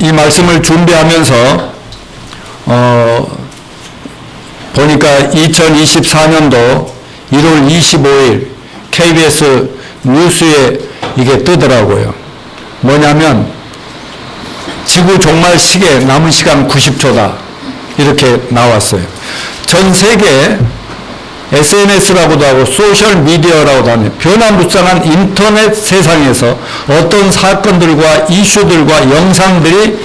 이 말씀을 준비하면서 보니까 2024년도 1월 25일 KBS 뉴스에 이게 뜨더라고요. 뭐냐면 지구 종말 시계 남은 시간 90초다 이렇게 나왔어요. 전 세계 SNS라고도 하고 소셜미디어라고도 하는 변화무쌍한 인터넷 세상에서 어떤 사건들과 이슈들과 영상들이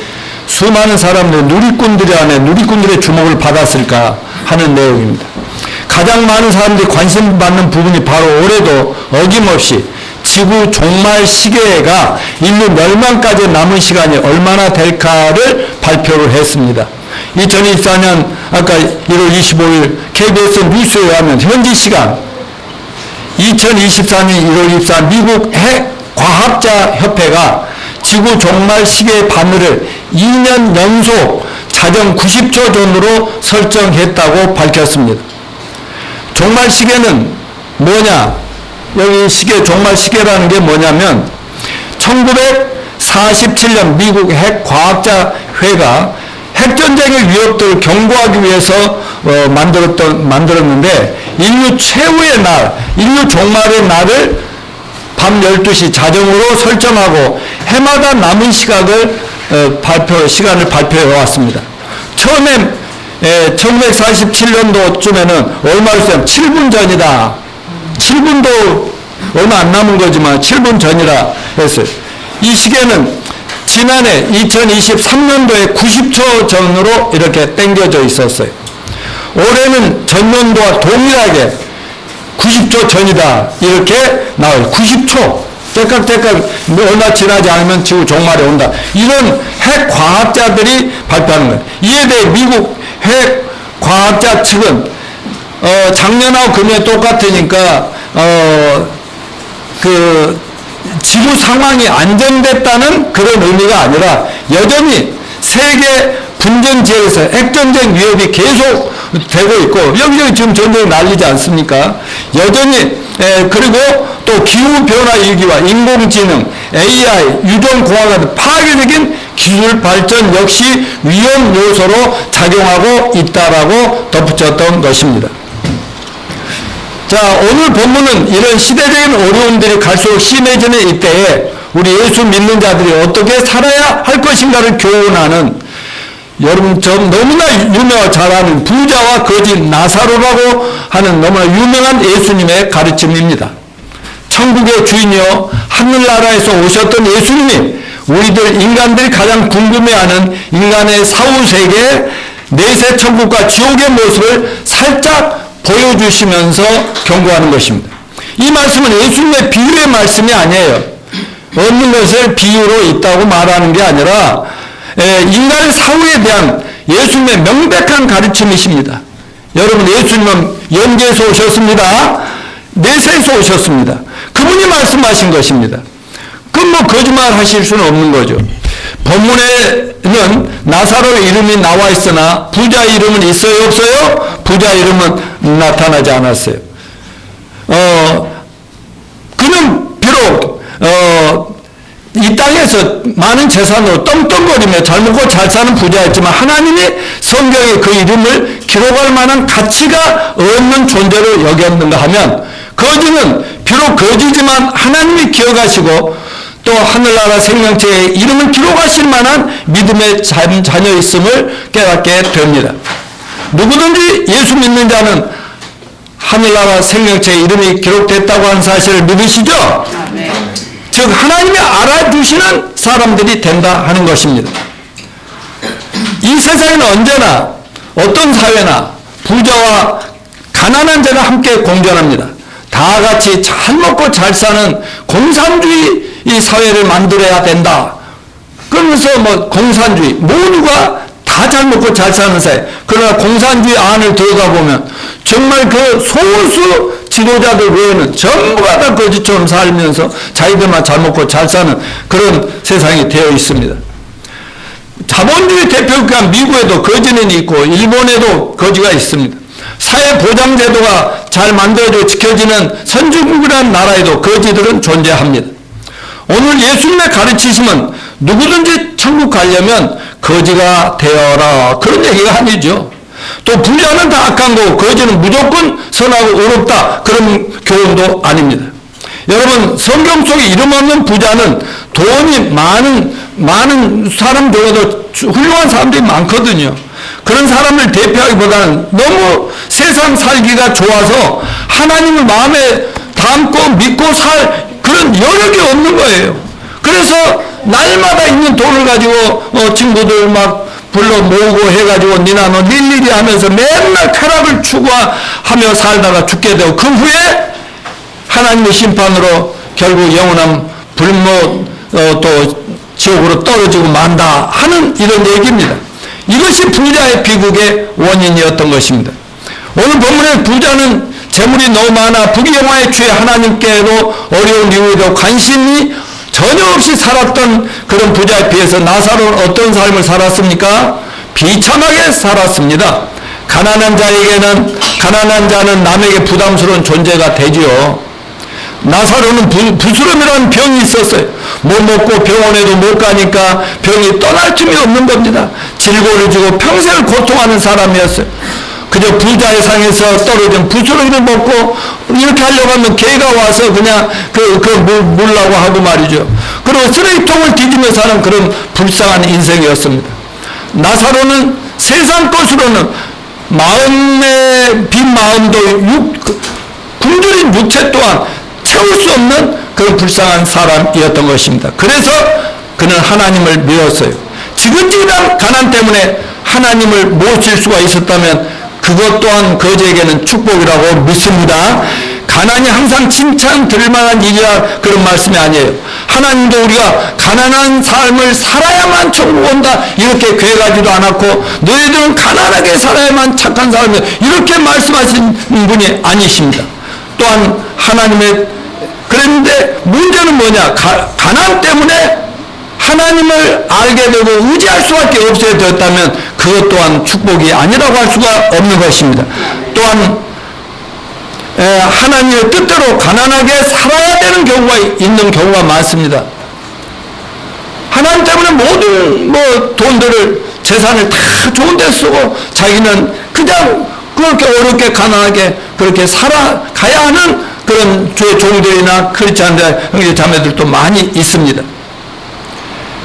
수많은 사람들, 누리꾼들의 주목을 받았을까 하는 내용입니다. 가장 많은 사람들이 관심 받는 부분이 바로 올해도 어김없이 지구 종말 시계가 인류 멸망까지 남은 시간이 얼마나 될까를 발표를 했습니다. 2024년 아까 1월 25일 KBS 뉴스에 의하면 현지 시간 2024년 1월 24일 미국 핵과학자 협회가 지구 종말 시계의 바늘을 2년 연속 자정 90초 전으로 설정했다고 밝혔습니다. 종말 시계는 뭐냐? 여기 시계, 종말 시계라는 게 뭐냐면 1947년 미국 핵과학자회가 핵전쟁의 위협들을 경고하기 위해서 만들었는데 인류 최후의 날, 인류 종말의 날을 밤 12시 자정으로 설정하고 해마다 남은 시간을 발표해 왔습니다. 처음에 1947년도쯤에는 얼마를 쓰면 7분 전이다. 7분도 얼마 안 남은 거지만 7분 전이라 했어요. 이 시계는 지난해 2023년도에 90초 전으로 이렇게 당겨져 있었어요. 올해는 전년도와 동일하게 90초 전이다 이렇게 나와요. 90초 때깍때깍 얼마 지나지 않으면 지구 종말에 온다. 이런 핵과학자들이 발표하는 거예요. 이에 대해 미국 핵과학자 측은 작년하고 금년 똑같으니까 지구 상황이 안정됐다는 그런 의미가 아니라 여전히 세계 분쟁 지역에서 핵전쟁 위협이 계속 되고 있고 여기저기 지금 전쟁이 날리지 않습니까? 여전히 그리고 또 기후변화 위기와 인공지능, AI, 유전공학 같은 파괴적인 기술 발전 역시 위험 요소로 작용하고 있다라고 덧붙였던 것입니다. 자, 오늘 본문은 이런 시대적인 어려움들이 갈수록 심해지는 이때에 우리 예수 믿는 자들이 어떻게 살아야 할 것인가를 교훈하는 여러분 너무나 유명하고 잘 아는 부자와 거지 나사로라고 하는 너무나 유명한 예수님의 가르침입니다. 천국의 주인이요 하늘나라에서 오셨던 예수님이 우리들 인간들이 가장 궁금해하는 인간의 사후세계 내세 천국과 지옥의 모습을 살짝 보여주시면서 경고하는 것입니다. 이 말씀은 예수님의 비유의 말씀이 아니에요. 얻는 것을 비유로 있다고 말하는 게 아니라 인간의 사후에 대한 예수님의 명백한 가르침이십니다. 여러분 예수님은 영계에서 오셨습니다. 내세에서 오셨습니다. 그분이 말씀하신 것입니다. 그럼 뭐 거짓말 하실 수는 없는 거죠. 본문에는 나사로의 이름이 나와 있으나 부자 이름은 있어요 없어요? 부자 이름은 나타나지 않았어요. 그는 비록 이 땅에서 많은 재산으로 떵떵거리며 잘 먹고 잘 사는 부자였지만 하나님이 성경에 그 이름을 기록할 만한 가치가 없는 존재로 여겼는가 하면 거지는 비록 거지지만 하나님이 기억하시고 또 하늘나라 생명체의 이름을 기록하실 만한 믿음의 자녀 있음을 깨닫게 됩니다. 누구든지 예수 믿는 자는 하늘나라 생명체의 이름이 기록됐다고 하는 사실을 믿으시죠? 네. 즉 하나님이 알아주시는 사람들이 된다 하는 것입니다. 이 세상에는 언제나 어떤 사회나 부자와 가난한 자가 함께 공존합니다. 다 같이 잘 먹고 잘 사는 공산주의 이 사회를 만들어야 된다. 그러면서 공산주의 모두가 다 잘 먹고 잘 사는 사회. 그러나 공산주의 안을 들어가 보면 정말 그 소수 지도자들 외에는 전부가 다 거지처럼 살면서 자기들만 잘 먹고 잘 사는 그런 세상이 되어 있습니다. 자본주의 대표국가인 미국에도 거지는 있고 일본에도 거지가 있습니다. 사회보장제도가 잘 만들어지고 지켜지는 선진국이라는 나라에도 거지들은 존재합니다. 오늘 예수님의 가르치심은 누구든지 천국 가려면 거지가 되어라, 그런 얘기가 아니죠. 또 부자는 다 악한 거고 거지는 무조건 선하고 의롭다, 그런 교훈도 아닙니다. 여러분, 성경 속에 이름 없는 부자는 돈이 많은 사람 중에도 훌륭한 사람들이 많거든요. 그런 사람을 대표하기보다는 너무 세상 살기가 좋아서 하나님을 마음에 담고 믿고 살 그런 여력이 없는 거예요. 그래서 날마다 있는 돈을 가지고 친구들 막 불러 모으고 해가지고 니나 너 일일이 하면서 맨날 쾌락을 추구하며 살다가 죽게 되고 그 후에 하나님의 심판으로 결국 영원한 불못 또 지옥으로 떨어지고 만다 하는 이런 얘기입니다. 이것이 부자의 비극의 원인이었던 것입니다. 오늘 본문의 부자는 재물이 너무 많아 부귀영화에 취해 하나님께도 어려운 이유에도 관심이 전혀 없이 살았던 그런 부자에 비해서 나사로는 어떤 삶을 살았습니까? 비참하게 살았습니다. 가난한 자는 남에게 부담스러운 존재가 되지요. 나사로는 부스럼이라는 병이 있었어요. 못 먹고 병원에도 못 가니까 병이 떠날 틈이 없는 겁니다. 질고를 지고 평생을 고통하는 사람이었어요. 그저 부자의 상에서 떨어진 부스러기를 먹고 이렇게 하려고 하면 개가 와서 그냥 물라고 하고 말이죠. 그리고 쓰레기통을 뒤지며 사는 그런 불쌍한 인생이었습니다. 나사로는 세상 것으로는 마음의 빈 마음도 굶주린 육체 또한 채울 수 없는 그런 불쌍한 사람이었던 것입니다. 그래서 그는 하나님을 믿었어요. 지긋지긋한 가난 때문에 하나님을 모실 수가 있었다면 그것 또한 거지에게는 축복이라고 믿습니다. 가난이 항상 칭찬 들을 만한 일이라 그런 말씀이 아니에요. 하나님도 우리가 가난한 삶을 살아야만 천국 온다 이렇게 괴가지도 않았고 너희들은 가난하게 살아야만 착한 사람이다 이렇게 말씀하신 분이 아니십니다. 또한 하나님의 그런데 문제는 뭐냐? 가난 때문에 하나님을 알게 되고 의지할 수밖에 없어야 되었다면 그것 또한 축복이 아니라고 할 수가 없는 것입니다. 또한 하나님의 뜻대로 가난하게 살아야 되는 경우가 있는 경우가 많습니다. 하나님 때문에 모든 돈들을 재산을 다 좋은 데 쓰고 자기는 그냥 그렇게 어렵게 가난하게 그렇게 살아가야 하는 그런 주의 종들이나 크리스찬 형제 자매들도 많이 있습니다.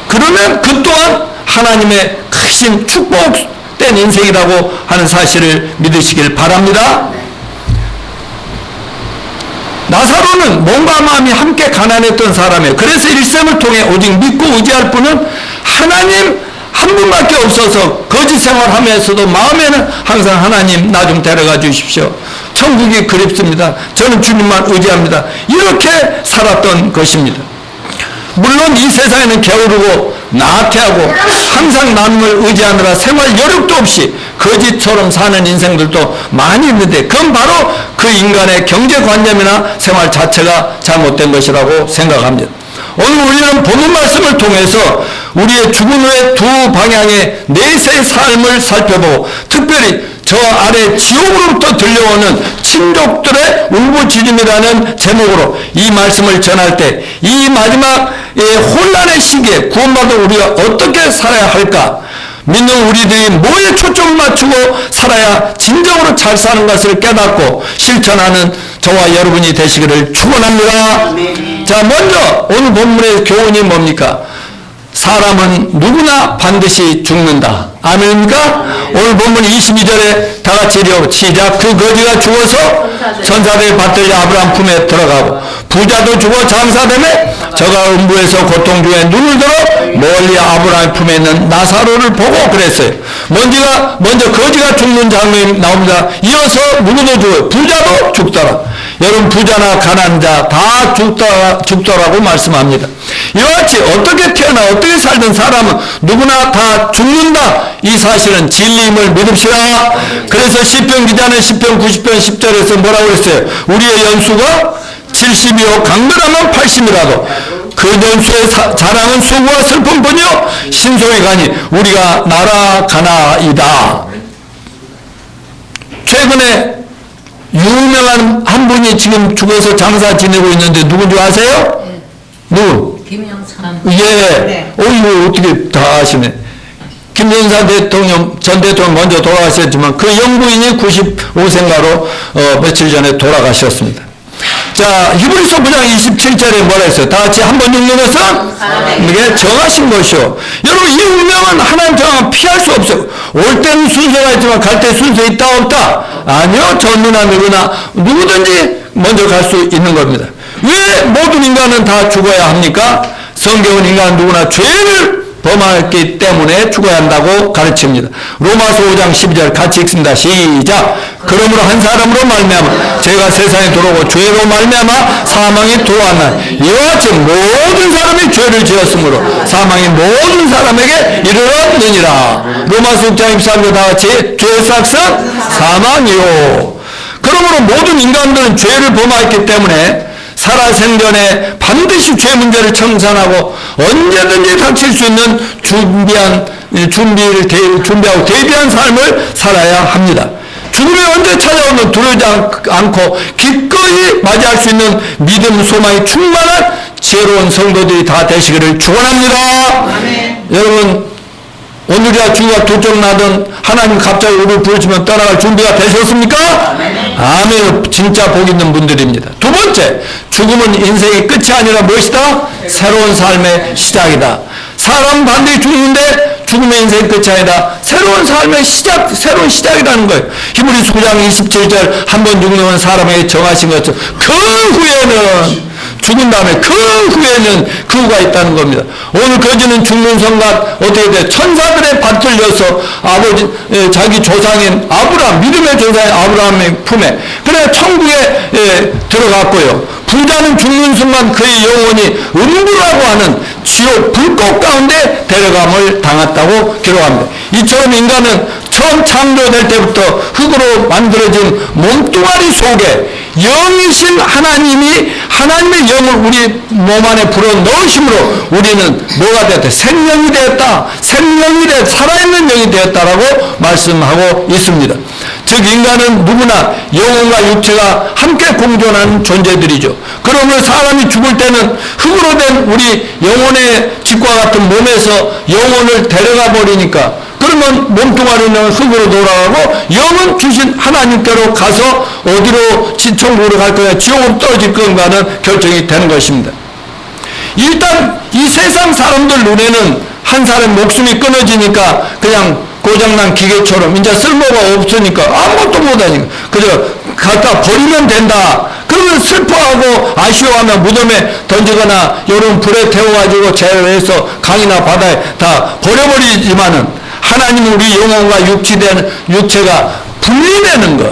그러면 그 또한 하나님의 크신 축복된 인생이라고 하는 사실을 믿으시길 바랍니다. 나사로는 몸과 마음이 함께 가난했던 사람이에요. 그래서 일생을 통해 오직 믿고 의지할 분은 하나님 한 분밖에 없어서 거짓 생활하면서도 마음에는 항상 하나님 나 좀 데려가 주십시오. 천국이 그립습니다. 저는 주님만 의지합니다. 이렇게 살았던 것입니다. 물론 이 세상에는 게으르고 나태하고 항상 남을 의지하느라 생활 여력도 없이 거짓처럼 사는 인생들도 많이 있는데 그건 바로 그 인간의 경제관념이나 생활 자체가 잘못된 것이라고 생각합니다. 오늘 우리는 본문 말씀을 통해서 우리의 죽은 후의 두 방향의 내세의 삶을 살펴보고 특별히 저 아래 지옥으로부터 들려오는 친족들의 울부짖음이라는 제목으로 이 말씀을 전할 때 이 마지막의 혼란의 시기에 구원받은 우리가 어떻게 살아야 할까? 믿는 우리들이 뭐에 초점을 맞추고 살아야 진정으로 잘 사는 것을 깨닫고 실천하는 저와 여러분이 되시기를 축원합니다. 자, 먼저 오늘 본문의 교훈이 뭡니까? 사람은 누구나 반드시 죽는다. 아멘입니까? 오늘 본문 22절에 다 같이 읽어 시작. 그 거지가 죽어서 천사들이 받들려 아브라함 품에 들어가고 부자도 죽어 장사되매 저가 음부에서 고통 중에 눈을 들어 멀리 아브라함 품에 있는 나사로를 보고 그랬어요. 먼저 거지가 죽는 장면이 나옵니다. 이어서 누구도 죽어요. 부자도 죽더라. 여러분 부자나 가난한 자 다 죽더라고 말씀합니다. 이와 같이 어떻게 태어나 어떻게 살던 사람은 누구나 다 죽는다. 이 사실은 진리임을 믿읍시다. 그래서 시편 기자는 시편 90편 10절에서 뭐라고 그랬어요? 우리의 연수가 70이요 강건하면 80이라도 그 연수의 자랑은 수고와 슬픔뿐이요 신속이 가니 우리가 날아가나이다. 최근에 유명한 한 분이 지금 죽어서 장사 지내고 있는데 누군지 아세요? 누구? 김영삼. 예. 네. 이거 어떻게 다 아시네. 김영삼 대통령, 전 대통령 먼저 돌아가셨지만 그 영부인이 95세인가로 며칠 전에 돌아가셨습니다. 자, 히브리서 9장 27절에 뭐라 했어요? 다 같이 한번 읽는 것은 이게 정하신 것이요. 여러분, 이 운명은 하나님 정하면 피할 수 없어요. 올 때는 순서가 있지만 갈 때 순서 있다 없다? 아니요. 전누나 누구나 누구든지 먼저 갈 수 있는 겁니다. 왜 모든 인간은 다 죽어야 합니까? 성경은 인간 누구나 죄를 범했기 때문에 죽어야 한다고 가르칩니다. 로마서 5장 12절 같이 읽습니다. 시작. 그러므로 한 사람으로 말미암아 죄가 세상에 들어오고 죄로 말미암아 사망이 들어왔나 이와 같이 모든 사람이 죄를 지었으므로 사망이 모든 사람에게 이르렀느니라. 로마서 6장 23절 다 같이 죄의 삭은 사망이요. 그러므로 모든 인간들은 죄를 범하였기 때문에 살아생전에 반드시 죄 문제를 청산하고 언제든지 닥칠 수 있는 준비하고 대비한 삶을 살아야 합니다. 죽음이 언제 찾아오면 두려우지 않고 기꺼이 맞이할 수 있는 믿음, 소망이 충만한 지혜로운 성도들이 다 되시기를 축원합니다. 여러분, 오늘이야 주가 도적나던 하나님 갑자기 우리를 부르시면 떠나갈 준비가 되셨습니까? 아멘. 진짜 복 있는 분들입니다. 두 번째, 죽음은 인생의 끝이 아니라 무엇이다? 새로운 삶의 시작이다. 사람 반드시 죽는데 죽음의 인생의 끝이 아니다. 새로운 삶의 시작, 새로운 시작이라는 거예요. 히브리서 9장 27절 한 번 죽는 사람에게 정하신 것처럼 그 후에는 죽은 다음에 그 후에는 그 후가 있다는 겁니다. 오늘 거지는 죽는 순간 어떻게 돼? 천사들의 밭을 여서 아버지, 자기 조상인 아브라함, 믿음의 조상인 아브라함의 품에 그래 천국에 들어갔고요. 부자는 죽는 순간 그의 영혼이 음부라고 하는 지옥 불꽃 가운데 데려감을 당했다고 기록합니다. 이처럼 인간은 처음 창조될 때부터 흙으로 만들어진 몸뚱아리 속에 영이신 하나님이 하나님의 영을 우리 몸 안에 불어넣으심으로 우리는 뭐가 되었다? 생명이 되었다. 생명이 되었다. 살아있는 영이 되었다라고 말씀하고 있습니다. 즉 인간은 누구나 영혼과 육체가 함께 공존하는 존재들이죠. 그러므로 사람이 죽을 때는 흙으로 된 우리 영혼의 집과 같은 몸에서 영혼을 데려가 버리니까 그러면 몸뚱아리는 흙으로 돌아가고 영은 주신 하나님께로 가서 어디로 천국으로 갈 거냐 지옥으로 떨어질 건가는 결정이 되는 것입니다. 일단 이 세상 사람들 눈에는 한 사람 목숨이 끊어지니까 그냥 고장난 기계처럼 이제 쓸모가 없으니까 아무것도 못하니까 그저 갖다 버리면 된다. 그러면 슬퍼하고 아쉬워하며 무덤에 던지거나 여름 불에 태워가지고 재해서 강이나 바다에 다 버려버리지만은 하나님은 우리 영혼과 육체가 분리되는 것,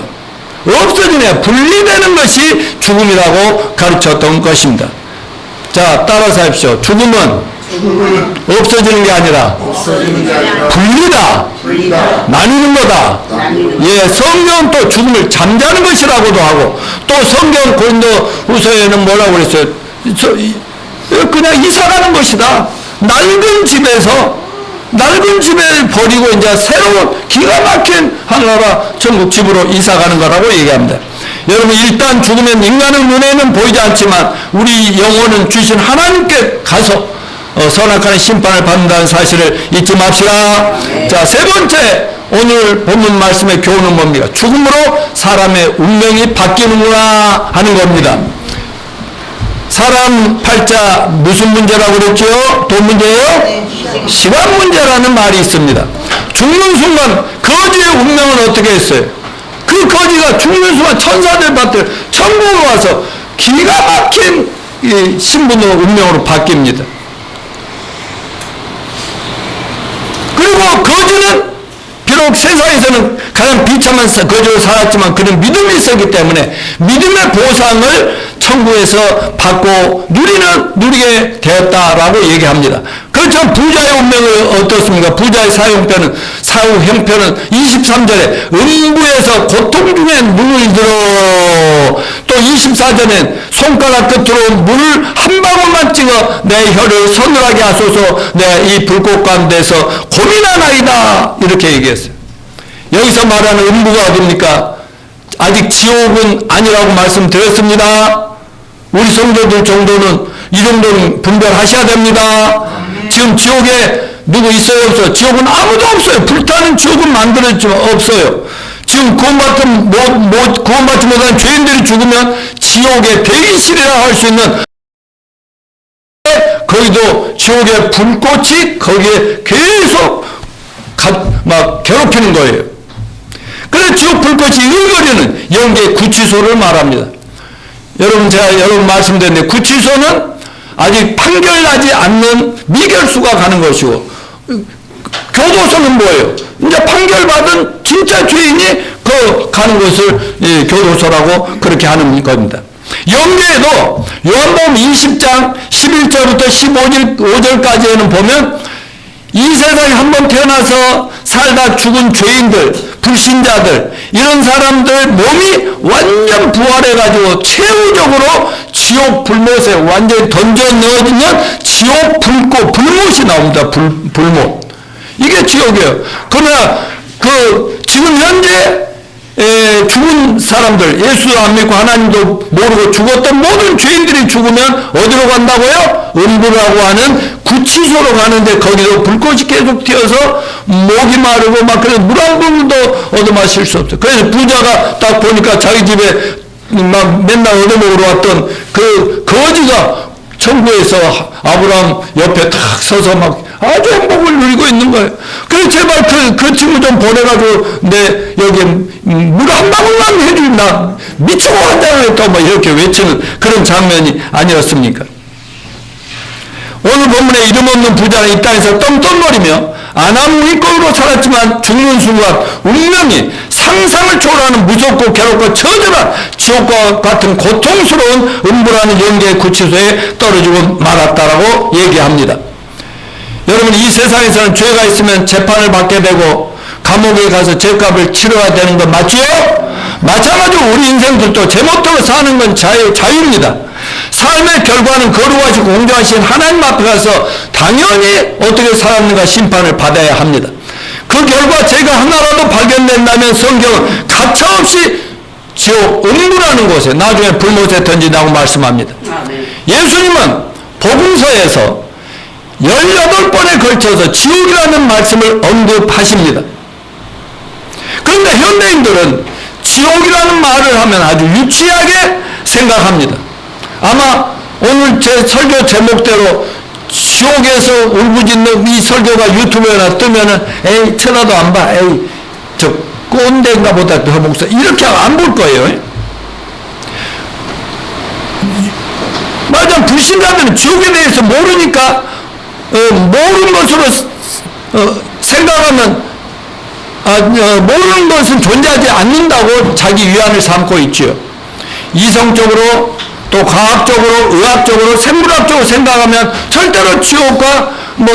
없어지네 분리되는 것이 죽음이라고 가르쳤던 것입니다. 자, 따라서 하십시오. 죽음은 없어지는 게 아니라 분리다. 나뉘는 거다. 예, 성경은 또 죽음을 잠자는 것이라고도 하고 또 성경 고린도후서에는 뭐라고 그랬어요? 그냥 이사가는 것이다. 낡은 집을 버리고 이제 새로운 기가 막힌 하늘나라 천국 집으로 이사가는 거라고 얘기합니다. 여러분 일단 죽으면 인간의 눈에는 보이지 않지만 우리 영혼은 주신 하나님께 가서 선악하는 심판을 받는다는 사실을 잊지 맙시다. 자, 세 번째 오늘 본문 말씀의 교훈은 뭡니까? 죽음으로 사람의 운명이 바뀌는구나 하는 겁니다. 사람 팔자 무슨 문제라고 그랬죠? 돈 문제예요? 시간 문제라는 말이 있습니다. 죽는 순간 거지의 운명은 어떻게 했어요? 그 거지가 죽는 순간 천사들 밭을 천국으로 와서 기가 막힌 신분으로 운명으로 바뀝니다. 그리고 거지는 비록 세상에서는 가장 비참한 거지로 살았지만 그는 믿음이 있었기 때문에 믿음의 보상을 천국에서 받고 누리게 되었다라고 얘기합니다. 그렇지만 부자의 운명은 어떻습니까? 부자의 사후 형편은 23절에 음부에서 고통 중에 눈을 들어 또 24절엔 손가락 끝으로 물을 한 방울만 찍어 내 혀를 서늘하게 하소서 내 이 불꽃 가운데서 고민하나이다 이렇게 얘기했어요. 여기서 말하는 음부가 어딥니까? 아직 지옥은 아니라고 말씀드렸습니다. 우리 성도들 정도는 이 정도는 분별하셔야 됩니다. 지금 지옥에 누구 있어요? 없어요? 지옥은 아무도 없어요. 불타는 지옥은 만들어지면 없어요. 지금 구원받지 못한 죄인들이 죽으면 지옥의 대기실이라 할 수 있는, 거기도 지옥의 불꽃이 거기에 계속 막 괴롭히는 거예요. 그래서 지옥 불꽃이 일거리는 영계 구치소를 말합니다. 여러분, 제가 여러분 말씀드렸는데, 구치소는 아직 판결나지 않는 미결수가 가는 것이고, 교도소는 뭐예요? 이제 판결받은 진짜 죄인이 가는 것을 교도소라고 그렇게 하는 겁니다. 영계에도 요한복음 20장 11절부터 15절까지에는 보면, 이 세상에 한번 태어나서 살다 죽은 죄인들, 불신자들, 이런 사람들 몸이 완전 부활해가지고 최후적으로 지옥 불못에 완전히 던져 넣어지면 지옥 불못이 나옵니다. 불못. 이게 지옥이에요. 그러나 지금 현재 죽은 사람들, 예수도 안 믿고 하나님도 모르고 죽었던 모든 죄인들이 죽으면 어디로 간다고요? 음부라고 하는 구치소로 가는데, 거기도 불꽃이 계속 튀어서 목이 마르고 막 그래서 물 한 방울도 얻어 마실 수 없어요. 그래서 부자가 딱 보니까 자기 집에 막 맨날 얻어 먹으러 왔던 그 거지가 천국에서 아브라함 옆에 탁 서서 막 아주 행복을 누리고 있는 거예요. 그래서 제발 그 친구 좀 보내가지고 내 여기 물 한 방울만 해주나 미치고 한다고 또 뭐 이렇게 외치는 그런 장면이 아니었습니까? 오늘 본문에 이름 없는 부자는 이 땅에서 떵떵거리며 아나무 일꾼으로 살았지만 죽는 순간 운명이 상상을 초월하는 무섭고 괴롭고 처절한 지옥과 같은 고통스러운 음부라는 영계의 구치소에 떨어지고 말았다라고 얘기합니다. 여러분, 이 세상에서는 죄가 있으면 재판을 받게 되고 감옥에 가서 죄값을 치러야 되는 건 맞지요? 마찬가지로 우리 인생들도 제멋대로 사는 건 자유입니다. 삶의 결과는 거룩하시고 공정하신 하나님 앞에 가서 당연히 어떻게 살았는가 심판을 받아야 합니다. 그 결과 제가 하나라도 발견된다면 성경은 가차없이 지옥 음부라는 곳에 나중에 불못에 던진다고 말씀합니다. 예수님은 복음서에서 18번에 걸쳐서 지옥이라는 말씀을 언급하십니다. 그런데 현대인들은 지옥이라는 말을 하면 아주 유치하게 생각합니다. 아마 오늘 제 설교 제목대로 지옥에서 울부짖는 이 설교가 유튜브에 뜨면은 에이 쳐다도 안 봐, 에이 저 꼰대인가 보다 더 목사 이렇게 안 볼 거예요. 맞아, 불신자들은 지옥에 대해서 모르니까 모르는 것으로 생각하면 모르는 것은 존재하지 않는다고 자기 위안을 삼고 있지요. 이성적으로 또 과학적으로 의학적으로 생물학적으로 생각하면 절대로 지옥과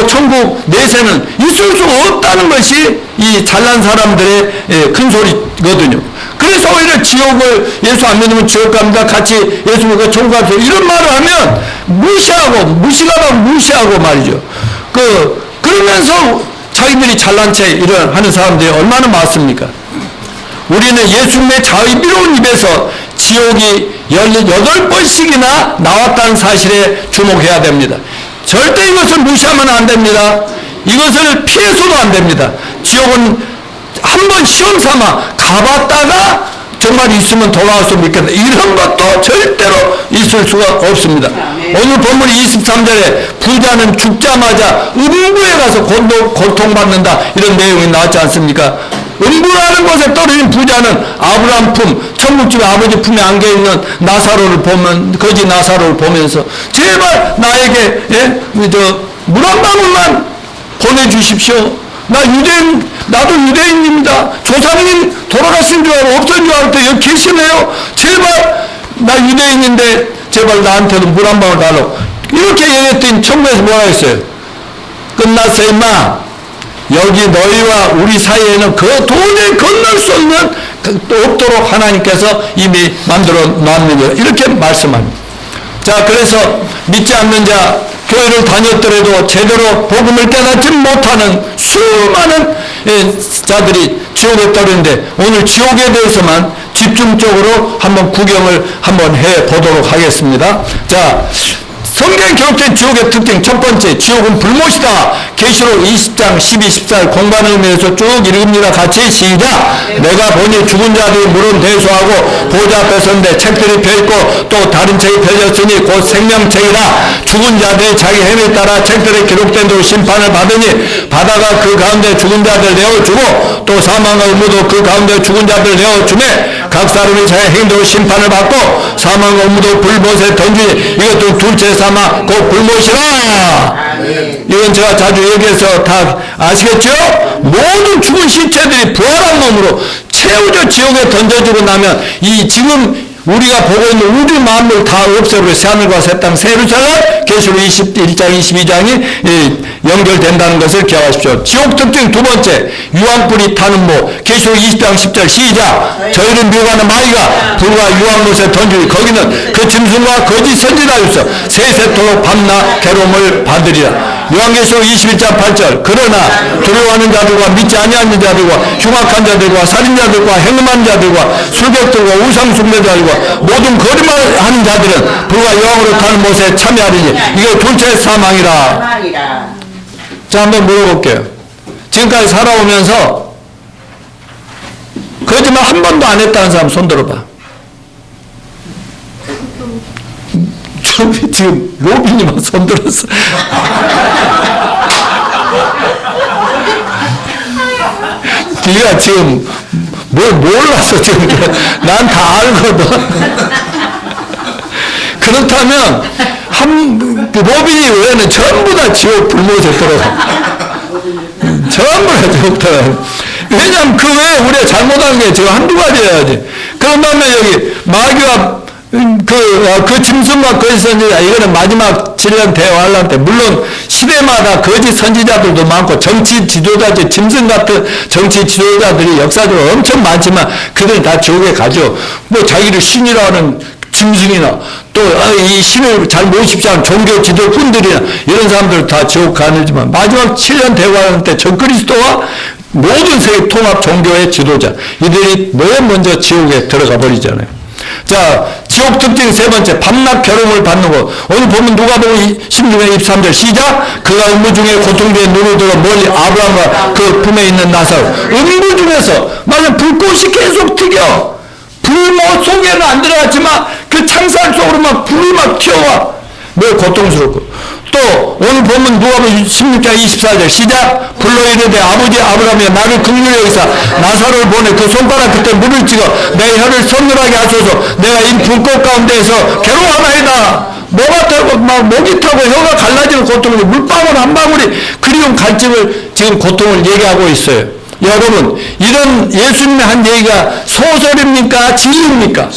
천국 내세는 있을 수 없다는 것이 이 잘난 사람들의 큰 소리거든요. 그래서 오히려 지옥을 예수 안 믿으면 지옥 갑니다. 같이 예수 믿고 천국 갑니다. 이런 말을 하면 무시하고 말이죠. 그러면서 자기들이 잘난 체 이런 하는 사람들이 얼마나 많습니까? 우리는 예수님의 자비로운 입에서 지옥이 18번씩이나 나왔다는 사실에 주목해야 됩니다. 절대 이것을 무시하면 안 됩니다. 이것을 피해서도 안 됩니다. 지옥은 한번 시험 삼아 가봤다가 정말 있으면 돌아와서 믿겠다. 이런 것도 절대로 있을 수가 없습니다. 오늘 본문 23절에 부자는 죽자마자 음부에 가서 고통받는다 이런 내용이 나왔지 않습니까? 음부라는 곳에 떨어진 부자는 아브라함 품, 천국집에 아버지 품에 안겨있는 나사로를 보면, 거지 나사로를 보면서 제발 나에게 물 한 방울만 보내주십시오. 나도 유대인입니다. 조상님 돌아가신 줄 알고 없어진 줄 알고 여기 계시네요. 제발 나 유대인인데 제발 나한테도 물 한 방울 달라고. 이렇게 얘기했더니 천국에서 뭐라 했어요? 끝났어 임마. 여기 너희와 우리 사이에는 도저히 건널 수 없는 없도록 하나님께서 이미 만들어 놨느니라. 이렇게 말씀합니다. 자, 그래서 믿지 않는 자, 교회를 다녔더라도 제대로 복음을 깨닫지 못하는 수많은 자들이 지옥에 떨어지는데 오늘 지옥에 대해서만 집중적으로 한번 구경을 한번 해 보도록 하겠습니다. 자, 성경에 기록된 지옥의 특징 첫 번째, 지옥은 불못이다. 계시록 20장 12, 14 공간을 의미해서 쭉 읽습니다. 같이 시작. 내가 보니 죽은 자들이 물은 대수하고 보좌 앞에 섰는데 책들이 펴있고 또 다른 책이 펴졌으니 곧 생명책이라. 죽은 자들이 자기 행위에 따라 책들에 기록된 대로 심판을 받으니 바다가 그 가운데 죽은 자들 내어주고 또 사망과 의무도 그 가운데 죽은 자들 내어주매 각 사람이 자기 행위대로 심판을 받고 사망과 의무도 불못에 던지니 이것도 둘째 사망 곧 불못이라. 이건 제가 자주 얘기해서 다 아시겠죠? 모든 죽은 시체들이 부활한 몸으로 채우져 지옥에 던져지고 나면 이 지금 우리가 보고 있는 우주 만물 다 없애버려 새하늘과 새 땅 새 예루살렘 계시록 21장 22장이 연결된다는 것을 기억하십시오. 지옥 특징 두 번째 유황불이 타는 모 계시록 20장 10절 시작. 저희를 미워하는 마귀가 불과 유황못에 던지니 거기는 그 짐승과 거짓 선지자로서 세세토록 밤낮 괴로움을 받으리라. 요한계시록 21장 8절 그러나 두려워하는 자들과 믿지 아니하는 자들과 흉악한 자들과 살인자들과 행음하는 자들과 술객들과 우상숭배자들과 모든 거짓말하는 자들은 불과 유황으로 타는 못에 참여하리니 이게 둘째 사망이라. 자, 한번 물어볼게요. 지금까지 살아오면서 거짓말 한 번도 안 했다는 사람 손 들어봐. 지금 로빈이만 손 들었어. 네가 지금 뭘 몰라서 지금 난 다 알거든. 그렇다면 로빈이 외에는 전부 다 지옥 불못에 들어가. 전부 다 지옥 들어가. 왜냐하면 그 외에 우리가 잘못한 게 지금 한두 가지여야지. 그런 다음에 여기 마귀와 그 짐승과 거짓 선지자 이거는 마지막 7년 대화할 때 물론 시대마다 거짓 선지자들도 많고 정치 지도자들 짐승 같은 정치 지도자들이 역사적으로 엄청 많지만 그들은 다 지옥에 가죠. 뭐 자기를 신이라 하는 짐승이나 또 이 신을 잘 모십시 하는 종교 지도꾼들이나 이런 사람들 다 지옥 가는지만 마지막 7년 대화할 때 적그리스도와 모든 세계 통합 종교의 지도자 이들이 맨 먼저 지옥에 들어가 버리잖아요. 자, 지옥 특징 세 번째, 밤낮 괴로움을 받는 것. 오늘 보면 누가복음 16장 23절 시작. 그가 음부 중에 고통 중에 눈을 들어 멀리 아브라함과 그 품에 있는 나사로. 음부 중에서 말하면 불꽃이 계속 튀겨. 불못 속에는 안 들어갔지만 그 창살 속으로 막 불이 막 튀어와. 뭐 고통스럽고. 또 오늘 보면 누가복음 16장 24절 시작. 불러 이르되 아버지 아브라함이여 나를 긍휼히 여기사 나사로를 보내 그 손가락 끝에 물을 찍어 내 혀를 선물하게 하소서. 내가 이 불꽃 가운데에서 괴로워하나이다. 뭐가 타고 막 목이 타고 혀가 갈라지는 고통을 물방울 한 방울이 그리운 갈증을 지금 고통을 얘기하고 있어요. 여러분 이런 예수님의 한 얘기가 소설입니까 진리입니까?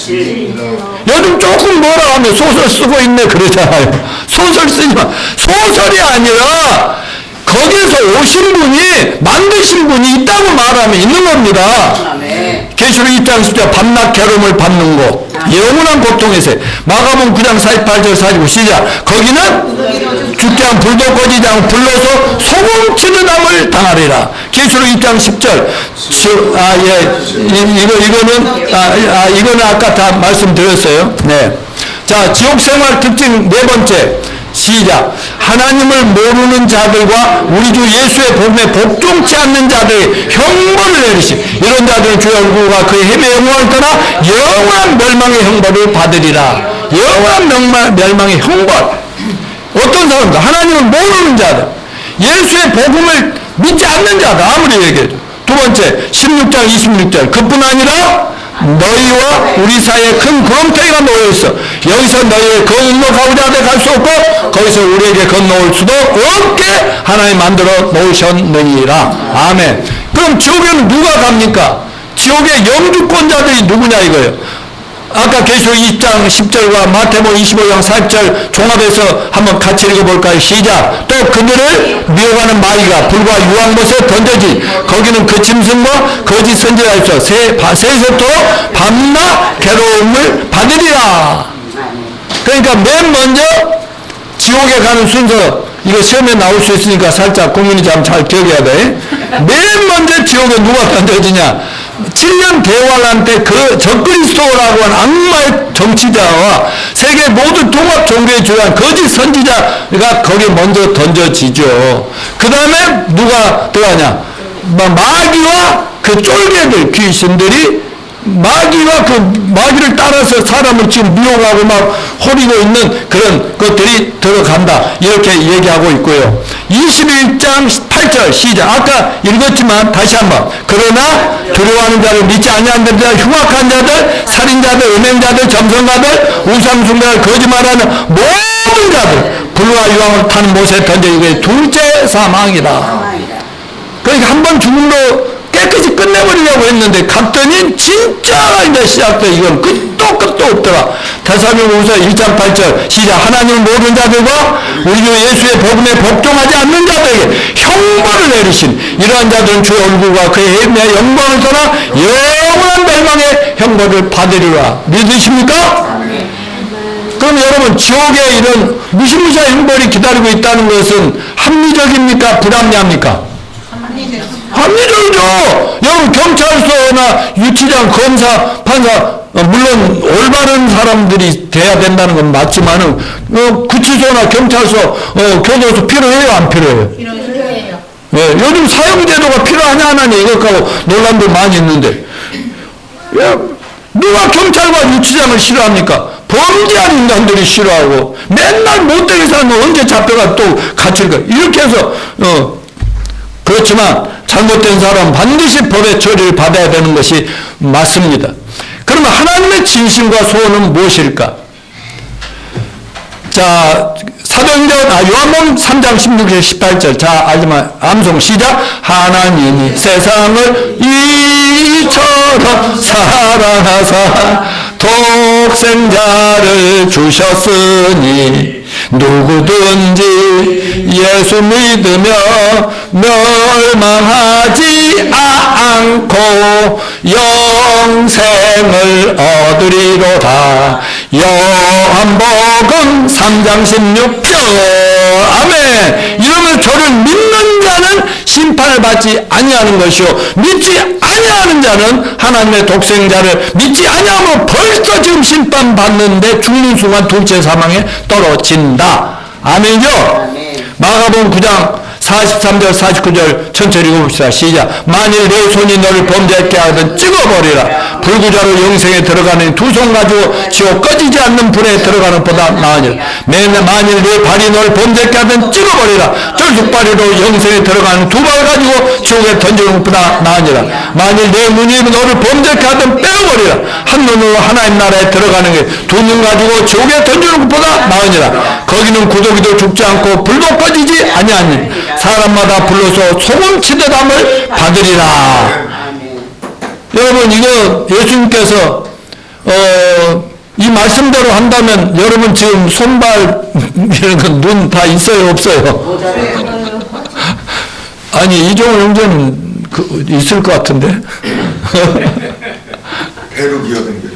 요즘 조금 뭐라 하면 소설 쓰고 있네 그러잖아요. 소설 쓰지만 소설이 아니라 거기에서 오신 분이 만드신 분이 있다고 말하면 있는 겁니다. 계시록 2장 10절 밤낮 괴로움을 받는 곳 영원한 고통에서 마가복음 9장 48절 49 시작. 거기는 죽지 않은 불도 꺼지지 않고 불러서 소금치는 함을 당하리라. 계시록 2장 10절 이거는 아까 다 말씀드렸어요. 네. 자, 지옥 생활 특징 네 번째 시작. 하나님을 모르는 자들과 우리 주 예수의 복음에 복종치 않는 자들의 형벌을 내리시. 이런 자들은 주의 얼굴과 그의 힘의 영광을 떠나 영원한 멸망의 형벌을 받으리라. 영원한 멸망의 형벌. 어떤 사람들? 하나님을 모르는 자들, 예수의 복음을 믿지 않는 자들. 아무리 얘기해도. 두 번째 16장 26절 그뿐 아니라 너희와 우리 사이에 큰 구름대기가 놓여있어. 여기서 너희를 건너가고자 하되 갈 수 없고 거기서 우리에게 건너올 수도 없게 하나님 만들어 놓으셨느니라. 아멘. 그럼 지옥에는 누가 갑니까? 지옥의 영주권자들이 누구냐 이거예요. 아까 계시록 20장 10절과 마태복음 25장 40절 종합해서 한번 같이 읽어볼까요? 시작. 또 그들을 미혹하는 마귀가 불과 유황못에 던져지 거기는 그 짐승과 거짓 선지자가 있어 세세토록 밤낮 괴로움을 받으리라. 그러니까 맨 먼저 지옥에 가는 순서 이거 시험에 나올 수 있으니까 살짝 국민이 잘 기억해야 돼. 맨 먼저 지옥에 누가 던져지냐? 7년 대환란 때 그 적그리스도라고 하는 악마의 정치자와 세계 모든 통합 종교의 주관 거짓 선지자가 거기에 먼저 던져지죠. 그 다음에 누가 들어가냐? 마귀와 그 쫄개들 귀신들이 마귀를 따라서 사람을 지금 미혹하고 막 호리고 있는 그런 것들이 들어간다. 이렇게 얘기하고 있고요. 21장 8절 시작. 아까 읽었지만 다시 한번. 그러나 두려워하는 자를 믿지 아니하는 자, 흉악한 자들, 살인자들, 음행자들, 점성가들, 우상숭배를 거짓말하는 모든 자들, 불과 유황을 타는 못에 던져지게 둘째 사망이다. 그러니까 한 번 죽음으로 깨끗이 끝내버리려고 했는데 갔더니 진짜가 이제 시작돼. 이건 끝도 없더라. 데살로니가후서 1장 8절 시작. 하나님은 모든 자들과 우리 주 예수의 복음에 복종하지 않는 자들에게 형벌을 내리신 이러한 자들은 주의 얼굴과 그의 행위의 영광을 떠나 영원한 멸망의 형벌을 받으리라. 믿으십니까? 그럼 여러분 지옥에 이런 무시무시한 형벌이 기다리고 있다는 것은 합리적입니까? 불합리합니까? 합리적이죠. 여러분 경찰서나 유치장, 검사, 판사 물론 올바른 사람들이 돼야 된다는 건 맞지만은 구치소나 경찰서, 교도소 필요해요, 안 필요해요? 필요해요. 네, 요즘 사형제도가 필요하냐 안 하냐 이것 갖고 논란도 많이 있는데 누가 경찰과 유치장을 싫어합니까? 범죄한 인간들이 싫어하고 맨날 못되게 살면 언제 잡혀가 또 갇힐까? 이렇게 해서 그렇지만 잘못된 사람은 반드시 법의 처리를 받아야 되는 것이 맞습니다. 그러면 하나님의 진심과 소원은 무엇일까? 자, 요한복음 3장 16절 18절. 자, 알지만 암송 시작. 하나님이 세상을 이처럼 사랑하사 독생자를 주셨으니 누구든지 예수 믿으며 멸망하지 않고 영생을 얻으리로다. 요한복음 3장 16절. 아멘. 이러면 저를 믿는 자는 심판을 받지 아니하는 것이요 믿지 아니하는 자는 하나님의 독생자를 믿지 아니하면 벌써 지금 심판받는데 죽는 순간 둘째 사망에 떨어진다. 아멘이죠? 아멘. 마가복음 9장 43절 49절 천천히 읽어봅시다. 시작. 만일 내 손이 너를 범죄하게 하든 찍어버리라. 불구자로 영생에 들어가는 두 손 가지고 지옥 꺼지지 않는 불에 들어가는 보다 나으니라. 만일 내 발이 너를 범죄하게 하든 찍어버리라. 쫄죽발이로 영생에 들어가는 두 발 가지고 지옥에 던지는 것보다 나으니라. 만일 내 눈이 너를 범죄하게 하든 빼어버리라. 한 눈으로 하나님 나라에 들어가는 게 두 눈 가지고 지옥에 던지는 것보다 나으니라. 거기는 구더기도 죽지 않고 불도 꺼지지 아니하니 사람마다 불러서 소금치듯함을 받으리라. 여러분 이거 예수님께서 이 말씀대로 한다면 여러분 지금 손발 이런 건 눈 다 있어요 없어요? 아니 이종훈 형제는 있을 것 같은데. 배로 기어댕겨.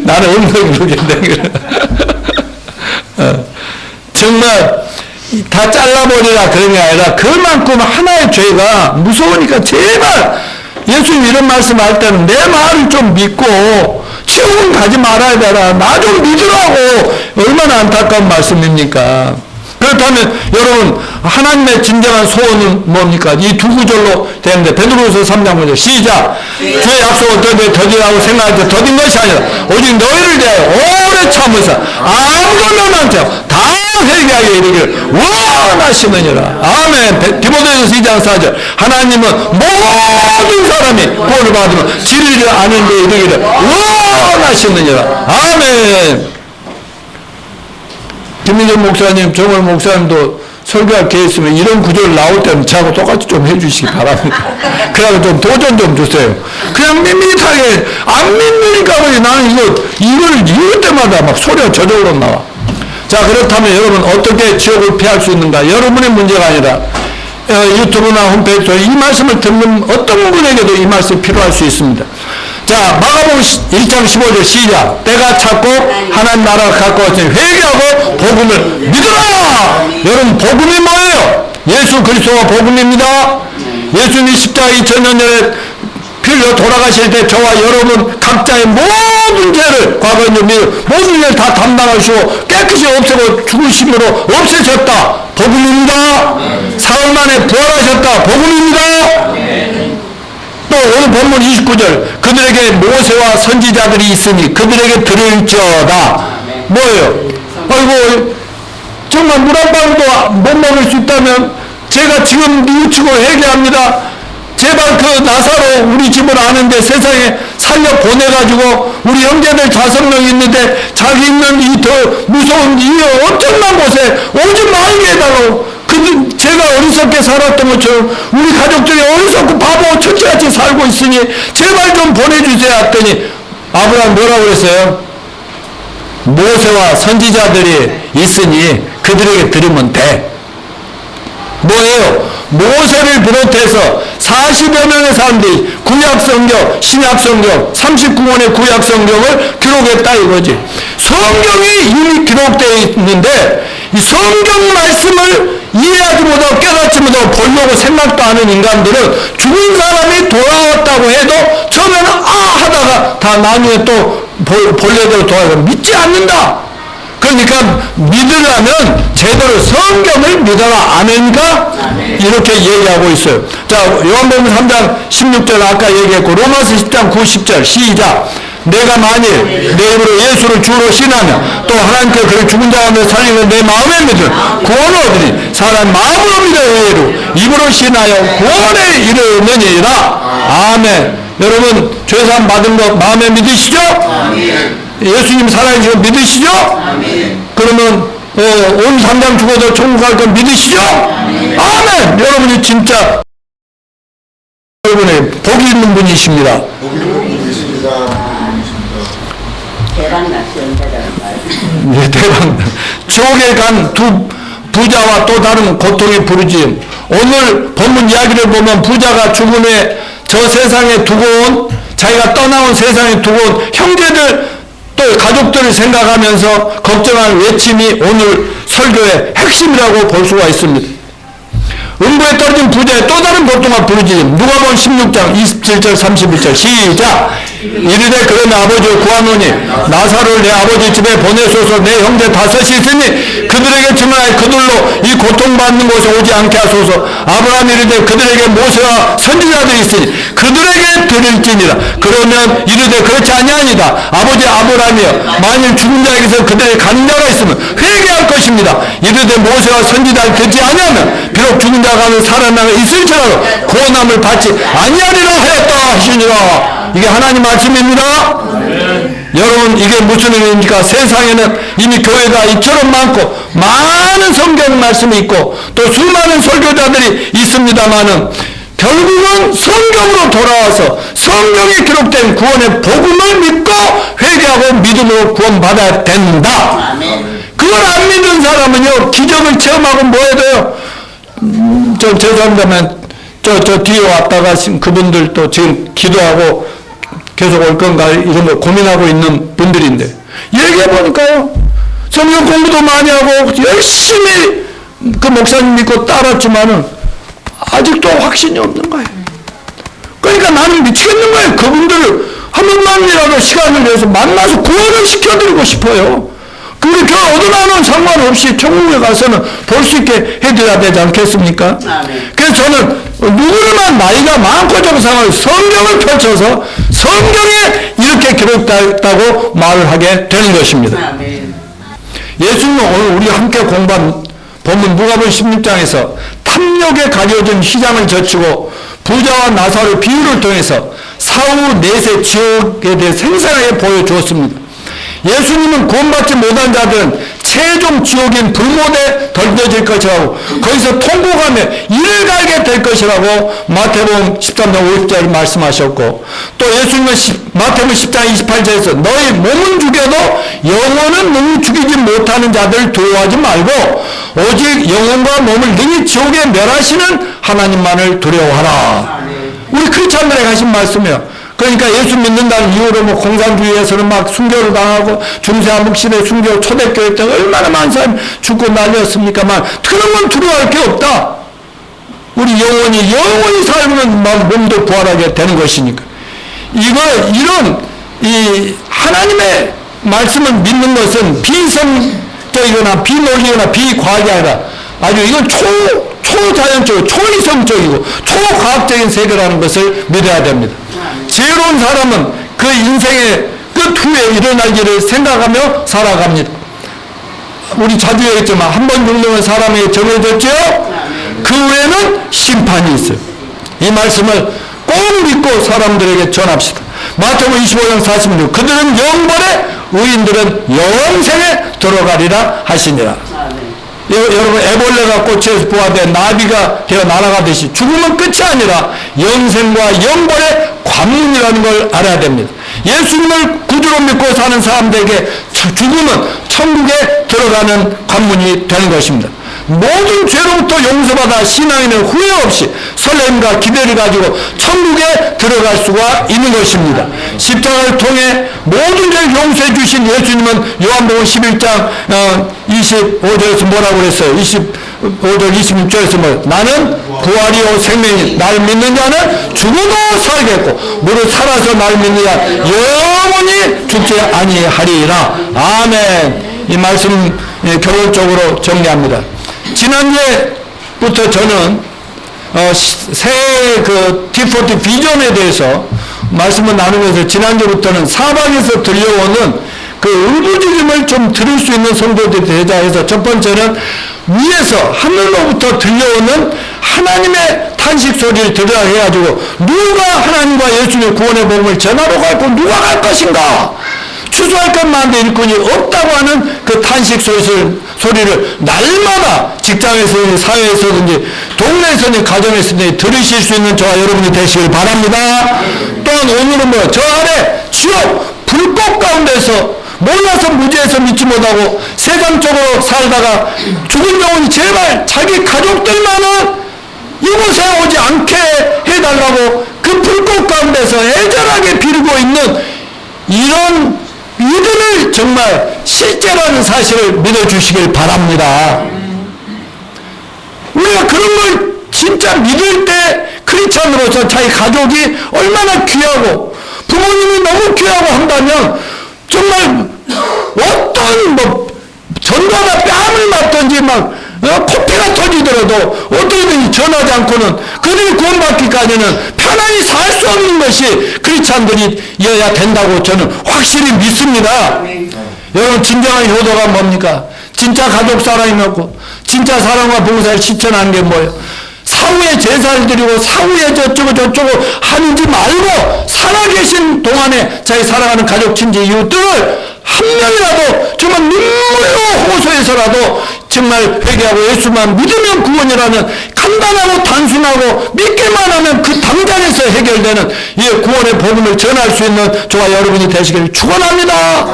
나는 엉덩이로 기어댕겨. 정말 다 잘라버리라 그런 게 아니라 그만큼 하나의 죄가 무서우니까 제발 예수님 이런 말씀할 때는 내 말을 좀 믿고 지옥은 가지 말아야 되라. 나 좀 믿으라고. 얼마나 안타까운 말씀입니까? 그렇다면 여러분 하나님의 진정한 소원은 뭡니까? 이 두 구절로 되는데 베드로후서 3장 9절 시작. 주의 약속을 더디라고 생각할 때 더딘 것이 아니라 오직 너희를 대하여 오래 참으사 아무도 멸망치 않고 다 회개하게 이르기를 원하시느니라. 아멘. 디모데후서 2장 4절 하나님은 모든 사람이 구원을 받으면 지리를 아는 데 이르기를 원하시느니라. 아멘. 김민정 목사님, 정월 목사님도 설교할 기회 있으면 이런 구절 나올 때는 저하고 똑같이 좀 해주시기 바랍니다. 그래서 좀 도전 좀 주세요. 그냥 밋밋하게 안 믿으니까 나는 이걸 읽을 때마다 막 소리가 저절로 나와. 자, 그렇다면 여러분 어떻게 지옥을 피할 수 있는가? 여러분의 문제가 아니라 유튜브나 홈페이지에 이 말씀을 듣는 어떤 분에게도 이 말씀이 필요할 수 있습니다. 자, 마가복음 1장 15절 시작. 때가 찼고 하나님 나라가 가까웠으니 회개하고 복음을 믿으라. 여러분 복음이 뭐예요? 예수 그리스도가 복음입니다. 예수님이 십자가 2000년 전에 피 흘려 돌아가실 때 저와 여러분 각자의 모든 죄를 과거의 모든 죄를 다 담당하시고 깨끗이 없애고 죽으심으로 없애셨다. 복음입니다. 사흘 만에 부활하셨다. 복음입니다. 또 오늘 본문 29절 그들에게 모세와 선지자들이 있으니 그들에게 들을지어다. 뭐예요? 아이고 정말 물 한 방울도 못 먹을 수 있다면 제가 지금 뉘우치고 회개합니다. 제발 그 나사로 우리 집을 아는데 세상에 살려 보내가지고 우리 형제들 5명 있는데 자기 있는 이 더 무서운 이 엄청난 곳에 오지 말게 해달라고. 근데 제가 어리석게 살았던 것처럼 우리 가족들이 어리석고 바보 천치같이 살고 있으니 제발 좀 보내주세요 했더니 아브라함 뭐라고 그랬어요? 모세와 선지자들이 있으니 그들에게 들으면 돼. 뭐예요? 모세를 비롯해서 40여 명의 사람들이 구약성경, 신약성경, 39권의 구약성경을 기록했다 이거지. 성경이 이미 기록되어 있는데 이 성경 말씀을 이해하지 못하고 깨닫지 못하고 보려고 생각도 하는 인간들은 죽은 사람이 돌아왔다고 해도 처음에는 하다가 다 나중에 또 본래대로 돌아가고 믿지 않는다. 그러니까 믿으려면 제대로 성경을 믿어라. 아멘인가? 이렇게 얘기하고 있어요. 자, 요한복음 3장 16절 아까 얘기했고 로마서 10장 90절 시작. 내가 만일 내 입으로 예수를 주로 신하며 또 하나님께 그를 죽은 자 가운데 살리는 내 마음에 믿으면 구원을 얻으니 사람 마음으로 믿어 입으로 신하여 구원에 이르느니라. 아멘. 여러분 죄사함 받은 거 마음에 믿으시죠? 예수님 살아계신 거 믿으시죠? 그러면 온 삼장 죽어도 천국 갈 거 믿으시죠? 아멘. 여러분이 진짜 여러분의 복이 있는 분이십니다. 네, 대박. 지옥에 간 두 부자와 또 다른 고통이 부르지. 오늘 본문 이야기를 보면 부자가 죽은 후에 저 세상에 두고 온 자기가 떠나온 세상에 두고 온 형제들 또 가족들을 생각하면서 걱정하는 외침이 오늘 설교의 핵심이라고 볼 수가 있습니다. 음부에 떨어진 부자의 또 다른 고통과 부르짖음. 누가복음 16장 27절 31절 시작. 이르되 그런 아버지를 구하노니 나사로를 내 아버지 집에 보내소서. 내 형제 5이 있으니 그들에게 증언하여 그들로 이 고통받는 곳에 오지 않게 하소서. 아브라함이 이르되 그들에게 모세와 선지자들이 있으니 그들에게 들을지니라. 그러면 이르되 그렇지 아니하니이다. 아버지 아브라함이여 만일 죽은 자에게서 그들에게 가는 자가 있으면 회개할 것입니다. 이르되 모세와 선지자를 듣지 아니하면 비록 죽은 자가 살아나가 있을지라도 구원함을 받지 아니하리라 하였다 하시니라. 이게 하나님 말씀입니다. 여러분 이게 무슨 의미입니까? 세상에는 이미 교회가 이처럼 많고 많은 성경 말씀이 있고 또 수많은 설교자들이 있습니다만은 결국은 성경으로 돌아와서 성경에 기록된 구원의 복음을 믿고 회개하고 믿음으로 구원받아야 된다. 그걸 안 믿는 사람은요 기적을 체험하고 뭐 해도요 죄송합니다만 저 뒤에 왔다가 그분들도 지금 기도하고 계속 올 건가 이런 거 고민하고 있는 분들인데 얘기해보니까요 성경 공부도 많이 하고 열심히 그 목사님 믿고 따랐지만은 아직도 확신이 없는 거예요. 그러니까 나는 미치겠는 거예요. 그분들을 한 번만이라도 시간을 내서 만나서 구원을 시켜드리고 싶어요. 우리 교회 어디 나는 상관없이 천국에 가서는 볼 수 있게 해드려야 되지 않겠습니까? 그래서 저는 누구나 나이가 많고 적은 상황에 성경을 펼쳐서 성경에 이렇게 기록되었다고 말을 하게 되는 것입니다. 예수님은 오늘 우리 함께 공부한 본문 누가복음 16장에서 탐욕에 가려진 휘장을 젖히고 부자와 나사로의 비유를 통해서 사후 내세 지옥에 대해 생생하게 보여주었습니다. 예수님은 구원받지 못한 자들은 최종 지옥인 불못에 던져질 것이라고 거기서 통곡하며 이를 갈게 될 것이라고 마태복음 13장 50절 말씀하셨고 또 예수님은 마태복음 10장 28절에서 너희 몸은 죽여도 영혼은 능히 죽이지 못하는 자들을 두려워하지 말고 오직 영혼과 몸을 능히 지옥에 멸하시는 하나님만을 두려워하라. 우리 크리스찬들에게 하신 말씀이에요. 그러니까 예수 믿는다는 이유로 뭐 공산주의에서는 막 순교를 당하고 중세한 묵신의 순교 초대교회 때 얼마나 많은 사람이 죽고 난리였습니까만 그런 건 두려워할 게 없다. 우리 영원히 살면 몸도 부활하게 되는 것이니까. 이런 하나님의 말씀을 믿는 것은 비성적이거나 비논리거나 비과학이 아니라 아주 이건 초자연적이고 초이성적이고 초과학적인 세계라는 것을 믿어야 됩니다. 지혜로운 사람은 그 인생의 끝 후에 일어날 일을 생각하며 살아갑니다. 우리 자주 얘기했지만 한 번 죽는 사람에게 정해졌죠? 그 후에는 심판이 있어요. 이 말씀을 꼭 믿고 사람들에게 전합시다. 마태복음 25장 46 그들은 영벌에 의인들은 영생에 들어가리라 하시니라. 여러분 애벌레가 꽃에서 부화된 나비가 되어 날아가듯이 죽음은 끝이 아니라 영생과 영벌의 관문이라는 걸 알아야 됩니다. 예수님을 구주로 믿고 사는 사람들에게 죽음은 천국에 들어가는 관문이 되는 것입니다. 모든 죄로부터 용서받아 신앙인은 후회 없이 설렘과 기대를 가지고 천국에 들어갈 수가 있는 것입니다. 십자가를 통해 모든 죄를 용서해 주신 예수님은 요한복음 11장 25절에서 뭐라고 그랬어요? 25절 26절에서 뭐 나는 부활이요 생명이 날 믿는 자는 죽어도 살겠고 무릇 살아서 날 믿는 자 영원히 죽지 아니하리라. 아멘. 이 말씀 결론적으로 정리합니다. 지난주부터 저는 새해 그 T40 비전에 대해서 말씀을 나누면서 지난주부터는 사방에서 들려오는 그 울부짖음을 좀 들을 수 있는 성도들이 되자 해서 첫 번째는 위에서 하늘로부터 들려오는 하나님의 탄식 소리를 들으라 해가지고 누가 하나님과 예수님의 구원의 복음을 전하러 갈고 누가 갈 것인가? 추수할 것만한데 일꾼이 없다고 하는 그 탄식 소리를 날마다 직장에서든지 사회에서든지 동네에서든지 가정에서든지 들으실 수 있는 저와 여러분이 되시길 바랍니다. 또한 오늘은 저 아래 지옥 불꽃 가운데서 몰라서 무지해서 믿지 못하고 세상적으로 살다가 죽은 영혼이 제발 자기 가족들만은 이곳에 오지 않게 해달라고 그 불꽃 가운데서 애절하게 빌고 있는 이런 믿음을 정말 실제라는 사실을 믿어주시길 바랍니다. 우리가 그런 걸 진짜 믿을 때 크리스찬으로서 자기 가족이 얼마나 귀하고 부모님이 너무 귀하고 한다면 정말 어떤 전과가 뺨을 맞든지 코피가 터지더라도 어떻게든지 전하지 않고는 그들이 구원받기까지는 편안히 살 수 없는 것이 크리스찬들이어야 된다고 저는 확실히 믿습니다. 여러분 진정한 효도가 뭡니까? 진짜 가족 사랑이 뭐고 진짜 사랑과 봉사를 실천하는 게 뭐예요? 사후에 제사를 드리고 사후에 저쩌고 하는지 말고 살아계신 동안에 자기 사랑하는 가족 친지 이웃들을 한 명이라도 정말 눈물로 호소해서라도 정말 회개하고 예수만 믿으면 구원이라는 간단하고 단순하고 믿기만 하면 그 당장에서 해결되는 이 구원의 복음을 전할 수 있는 저와 여러분이 되시기를 축원합니다.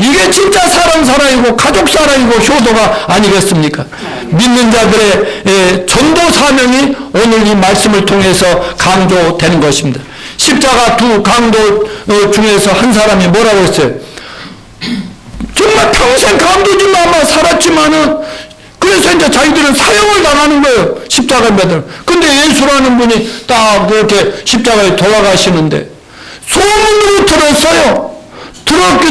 이게 진짜 사랑이고 가족 사랑이고 효도가 아니겠습니까? 믿는 자들의 전도 사명이 오늘 이 말씀을 통해서 강조되는 것입니다. 십자가 두 강도 중에서 한 사람이 뭐라고 했어요? 정말 평생 강도지만 살았지만은 그래서 이제 자기들은 사형을 당하는 거예요. 십자가에 매달. 근데 예수라는 분이 딱 그렇게 십자가에 돌아가시는데 소문으로 들었어요.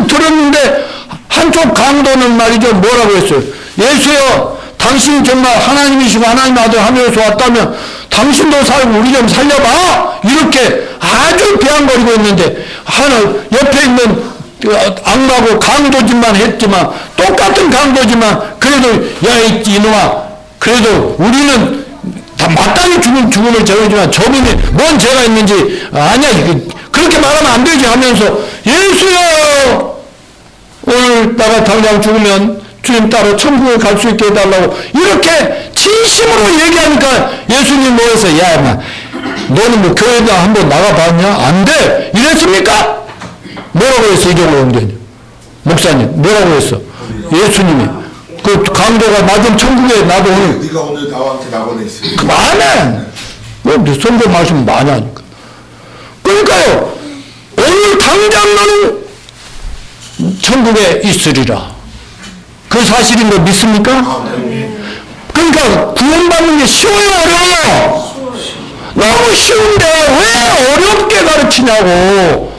들었는데 한쪽 강도는 말이죠. 뭐라고 했어요? 예수여, 당신이 정말 하나님이시고 하나님 아들 하늘에서 왔다면 당신도 살고 우리 좀 살려봐. 이렇게 아주 비아냥거리고 있는데 하나 옆에 있는 악마고 강도짓만 했지만 똑같은 강도지만 그래도 야 이놈아 그래도 우리는 다 마땅히 죽음을 정해주지만 저분이 뭔 죄가 있는지 아니야 그렇게 말하면 안 되지 하면서 예수여 오늘 당장 죽으면 주님 따로 천국에 갈 수 있게 해달라고 이렇게 진심으로 얘기하니까 예수님 모여서 야 인마 너는 뭐 교회도 한번 나가봤냐? 안 돼 이랬습니까? 뭐라고 했어 이종호 형제님? 목사님 뭐라고 했어? 예수님이 그 강도가 맞은 천국에 나도 오늘 네가 오늘 나한테 나보냈어. 아멘. 왜 성경 말씀 많이 하니까. 그러니까요 오늘 당장 너는 천국에 있으리라. 그 사실인 거 믿습니까? 그러니까 구원받는 게 쉬워요 어려워요? 너무 쉬운데 왜 어렵게 가르치냐고.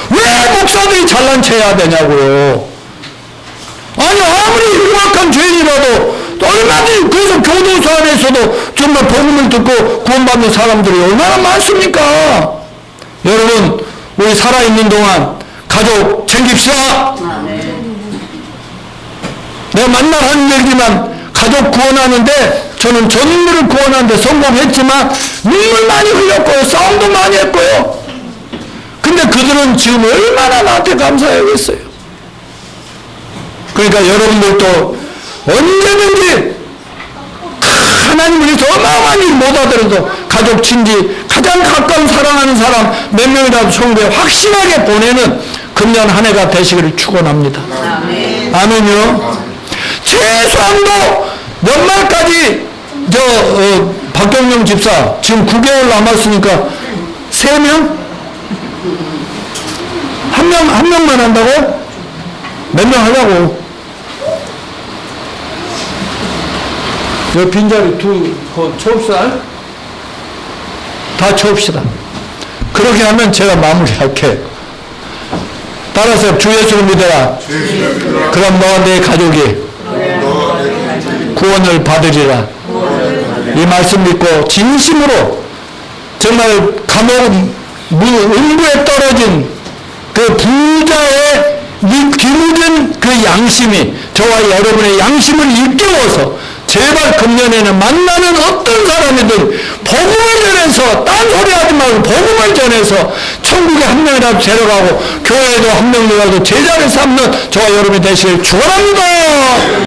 왜 목사들이 잘난 체 해야 되냐고요. 아니, 아무리 흉악한 죄인이라도 얼마든지, 그래서 교도소 안에서도 정말 복음을 듣고 구원받는 사람들이 얼마나 많습니까? 여러분, 우리 살아있는 동안 가족 챙깁시다. 내가 만날 하는 얘기지만 가족 구원하는데, 저는 전 인류를 구원하는데 성공했지만 눈물 많이 흘렸고요. 싸움도 많이 했고요. 근데 그들은 지금 얼마나 나한테 감사해야겠어요. 그러니까 여러분들도 언제든지 하나님을 위해서 어마어마한 일 못 하더라도 가족, 친지, 가장 가까운 사랑하는 사람 몇 명이라도 성도에 확실하게 보내는 금년 한 해가 되시기를 축원합니다. 아멘요. 최소한도 연말까지 박경영 집사 지금 9개월 남았으니까 3명? 한 명만 한다고? 몇 명 하려고? 여기 빈자리 채웁시다. 다 채웁시다. 그렇게 하면 제가 마무리할게요. 따라서 주 예수를 믿어라. 그럼 너와 내 가족이 구원을 받으리라. 이 말씀 믿고 진심으로 정말 감옥 음부에 떨어진 그 부자의 기묻은 그 양심이 저와 여러분의 양심을 일깨워서 제발 금년에는 만나는 어떤 사람이든 복음을 전해서 딴소리 하지 말고 복음을 전해서 천국에 한 명이라도 데려가고 교회에도 한 명이라도 제자를 삼는 저와 여러분이 되시길 축원합니다.